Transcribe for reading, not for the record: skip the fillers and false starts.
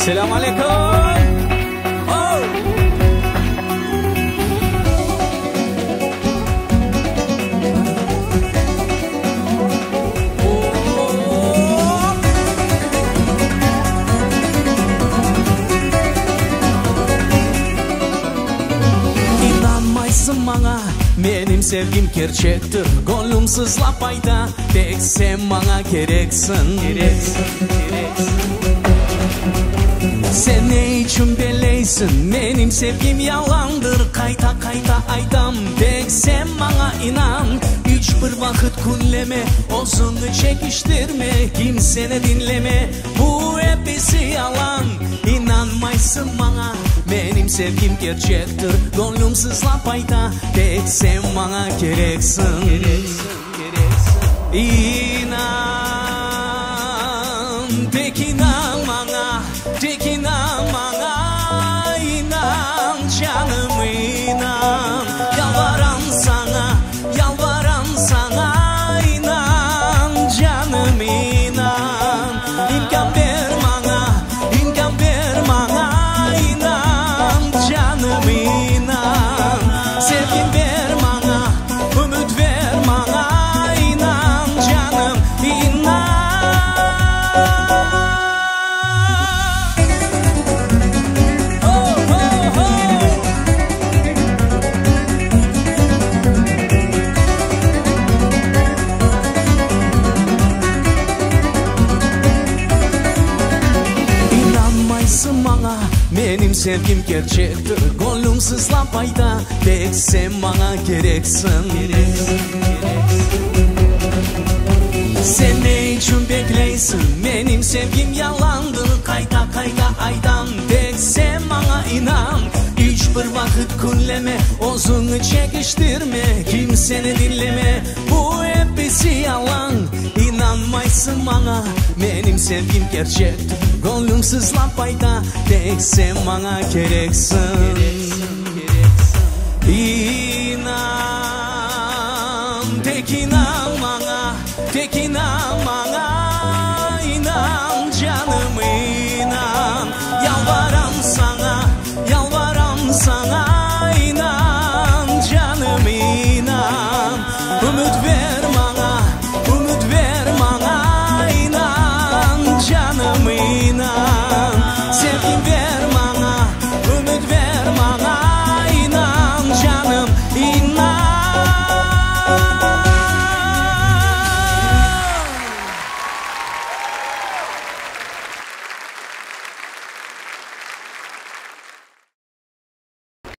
Selamünaleyküm. İnanmaysın bana, benim sevgim gerçektir. Gönlüm sızlap ayda, tek sen bana gereksin. Sen ne için beleysin, benim sevgim yalandır. Kayta kayta aydam, tek sen bana inan. Hiçbir vakit kunleme, ozunu çekiştirme, kimsene dinleme, bu hepsi yalan. İnanmaysın bana, benim sevgim gerçektir. Gönlüm sızlap ayda, tek sen bana gereksin. İnan, tek inan bana, tek inan bana, inan canım inan. Yalvaran sana, yalvaran sana, inan canım inan. İmkan ver bana, imkan ver bana, inan canım inan. Sevgin ver bana, ümit ver bana, inan canım inan. İnanmaysın bana, benim sevgim gerçektir. Gönlüm sızlap ayda, tek sen bana gereksin. Sen ne için bekleysin, benim sevgim yalandır. Kayta kayta aydan, tek sen bana inan. Hiçbir vakit kunleme, ozunu çekiştirme, kimseni dinleme, bu hepsi yalan. İnanmaysın bana, benim sevgim gerçektir. Gönlüm sızlap ayda, tek sen bana gereksin.